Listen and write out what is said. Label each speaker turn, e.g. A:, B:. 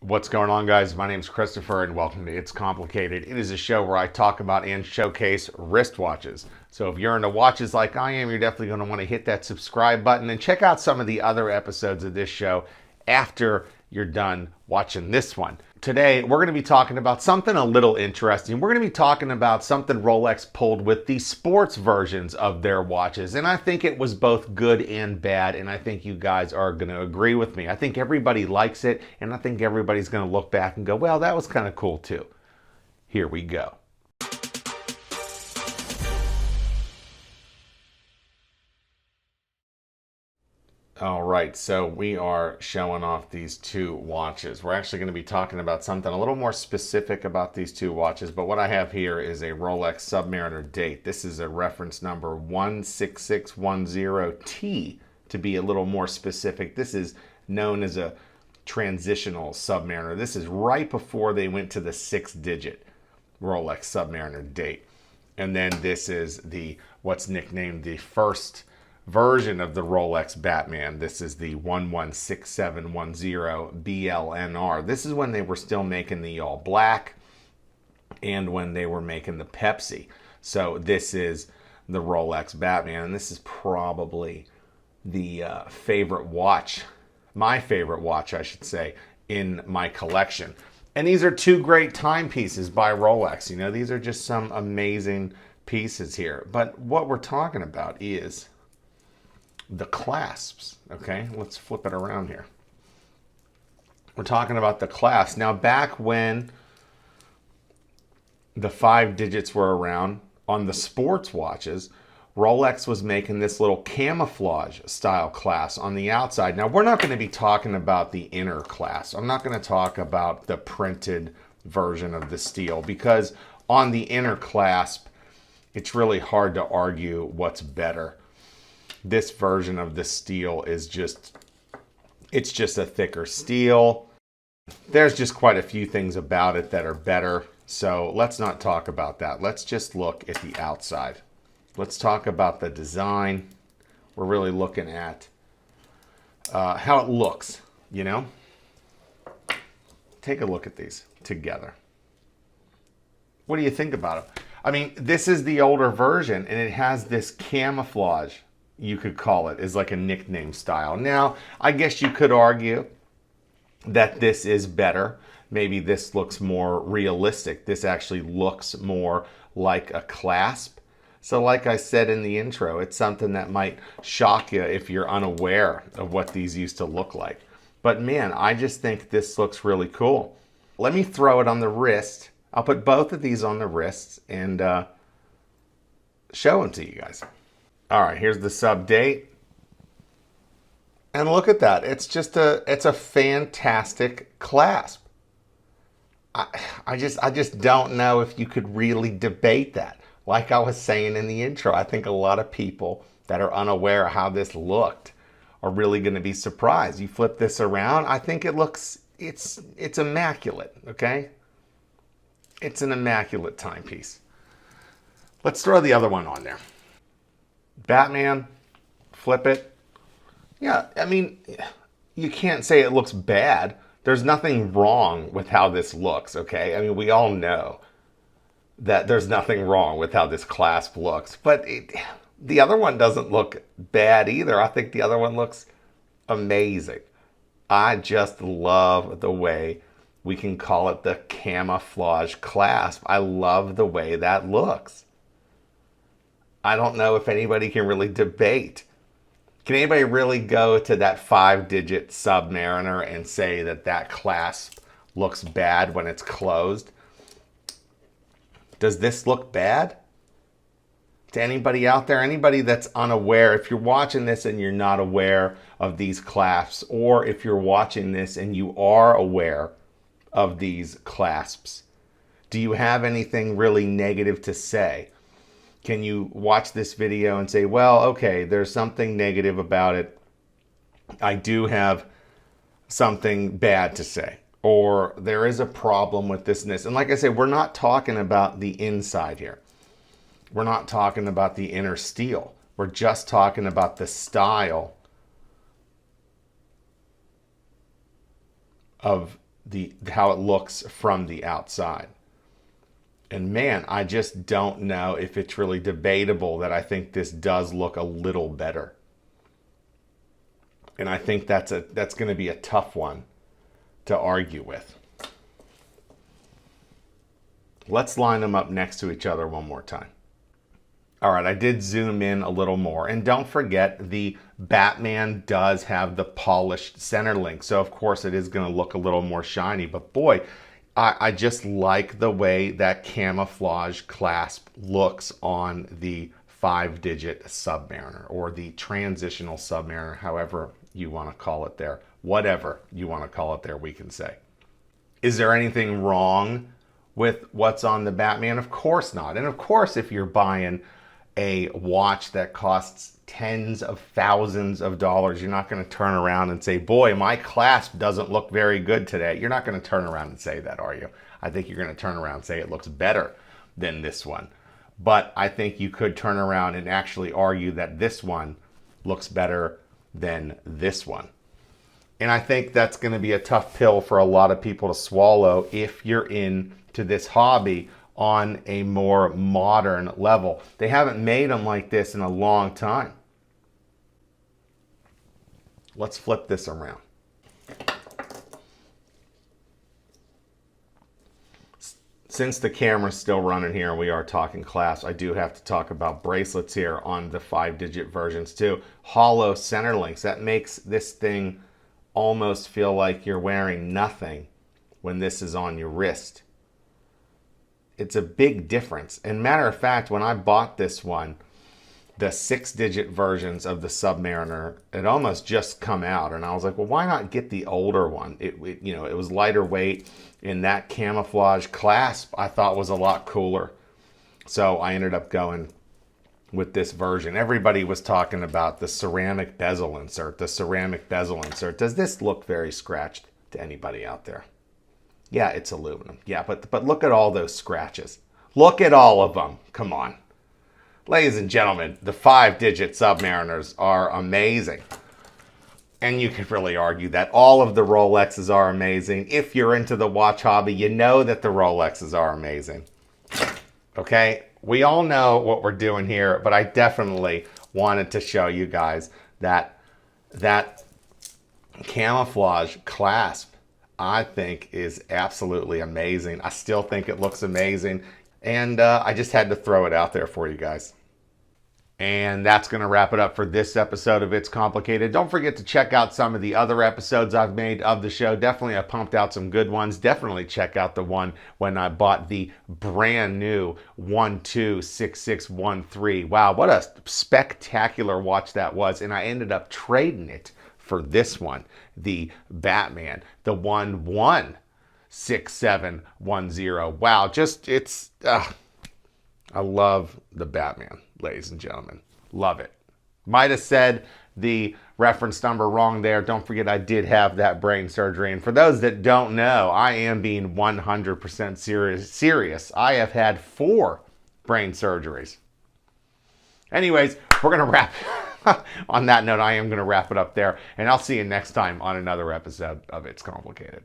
A: What's going on, guys? My name is Christopher and welcome to It's Complicated. It is a show where I talk about and showcase wristwatches. So if you're into watches like I am, you're definitely going to want to hit that subscribe button and check out some of the other episodes of this show after you're done watching this one. Today, we're going to be talking about something a little interesting. We're going to be talking about something Rolex pulled with the sports versions of their watches. And I think it was both good and bad. And I think you guys are going to agree with me. I think everybody likes it. And I think everybody's going to look back and go, well, that was kind of cool too. Here we go. All right, so we are showing off these two watches. We're actually going to be talking about something a little more specific about these two watches, but what I have here is a Rolex Submariner date. This is a reference number 16610T, to be a little more specific. This is known as a transitional Submariner. This is right before they went to the 6-digit Rolex Submariner date. And then this is what's nicknamed the first version of the Rolex Batman. This is the 116710 BLNR. This is when they were still making the all black and when they were making the Pepsi. So this is the Rolex Batman, and this is probably the favorite watch, my favorite watch, I should say, in my collection. And these are two great timepieces by Rolex. You know, these are just some amazing pieces here. But what we're talking about is the clasps. Okay, let's flip it around here. We're talking about the clasps. Now, back when the 5 digits were around on the sports watches, Rolex was making this little camouflage style clasp on the outside. Now, we're not going to be talking about the inner clasp. I'm not going to talk about the printed version of the steel, because on the inner clasp, it's really hard to argue what's better. This version of the steel is it's just a thicker steel. There's just quite a few things about it that are better. So let's not talk about that. Let's just look at the outside. Let's talk about the design. We're really looking at how it looks, you know? Take a look at these together. What do you think about it? I mean, this is the older version, and it has this camouflage, you could call it, is like a nickname style. Now, I guess you could argue that this is better. Maybe this looks more realistic. This actually looks more like a clasp. So like I said in the intro, it's something that might shock you if you're unaware of what these used to look like. But man, I just think this looks really cool. Let me throw it on the wrist. I'll put both of these on the wrists and show them to you guys. All right, here's the sub date. And look at that. It's a fantastic clasp. I just don't know if you could really debate that. Like I was saying in the intro, I think a lot of people that are unaware of how this looked are really going to be surprised. You flip this around, I think it's immaculate, okay? It's an immaculate timepiece. Let's throw the other one on there. Batman, flip it. Yeah, I mean, you can't say it looks bad. There's nothing wrong with how this looks, okay? I mean, we all know that there's nothing wrong with how this clasp looks. But the other one doesn't look bad either. I think the other one looks amazing. I just love the way we can call it the camouflage clasp. I love the way that looks. I don't know if anybody can really debate. Can anybody really go to that 5-digit Submariner and say that that clasp looks bad when it's closed? Does this look bad? To anybody out there, anybody that's unaware, if you're watching this and you're not aware of these clasps, or if you're watching this and you are aware of these clasps, do you have anything really negative to say? Can you watch this video and say, well, okay, there's something negative about it. I do have something bad to say. Or there is a problem with this and this. And like I said, we're not talking about the inside here. We're not talking about the inner steel. We're just talking about the style of how it looks from the outside. And man, I just don't know if it's really debatable that I think this does look a little better. And I think that's going to be a tough one to argue with. Let's line them up next to each other one more time. All right, I did zoom in a little more. And don't forget, the Batman does have the polished center link. So, of course, it is going to look a little more shiny. But boy, I just like the way that camouflage clasp looks on the 5-digit Submariner, or the transitional Submariner, however you want to call it there. Whatever you want to call it there, we can say. Is there anything wrong with what's on the Batman? Of course not. And of course, if you're buying a watch that costs tens of thousands of dollars, you're not going to turn around and say, boy, my clasp doesn't look very good today. You're not going to turn around and say that, are you? I think you're going to turn around and say it looks better than this one. But I think you could turn around and actually argue that this one looks better than this one. And I think that's going to be a tough pill for a lot of people to swallow if you're into this hobby on a more modern level. They haven't made them like this in a long time. Let's flip this around. Since the camera's still running here and we are talking clasps, I do have to talk about bracelets here on the 5-digit versions too. Hollow center links. That makes this thing almost feel like you're wearing nothing when this is on your wrist. It's a big difference. And matter of fact, when I bought this one, the 6-digit versions of the Submariner, it almost just come out. And I was like, well, why not get the older one? It was lighter weight, and that camouflage clasp I thought was a lot cooler. So I ended up going with this version. Everybody was talking about the ceramic bezel insert, the ceramic bezel insert. Does this look very scratched to anybody out there? Yeah, it's aluminum. Yeah, but look at all those scratches. Look at all of them. Come on. Ladies and gentlemen, the 5-digit Submariners are amazing. And you could really argue that all of the Rolexes are amazing. If you're into the watch hobby, you know that the Rolexes are amazing. Okay? We all know what we're doing here, but I definitely wanted to show you guys that camouflage clasp, I think, is absolutely amazing. I still think it looks amazing. And I just had to throw it out there for you guys. And that's going to wrap it up for this episode of It's Complicated. Don't forget to check out some of the other episodes I've made of the show. Definitely, I pumped out some good ones. Definitely check out the one when I bought the brand new 126613. Wow, what a spectacular watch that was. And I ended up trading it for this one, the Batman, the 116710. Wow, I love the Batman, ladies and gentlemen. Love it. Might have said the reference number wrong there. Don't forget, I did have that brain surgery. And for those that don't know, I am being 100% serious. I have had 4 brain surgeries. Anyways, we're going to wrap on that note. I am going to wrap it up there. And I'll see you next time on another episode of It's Complicated.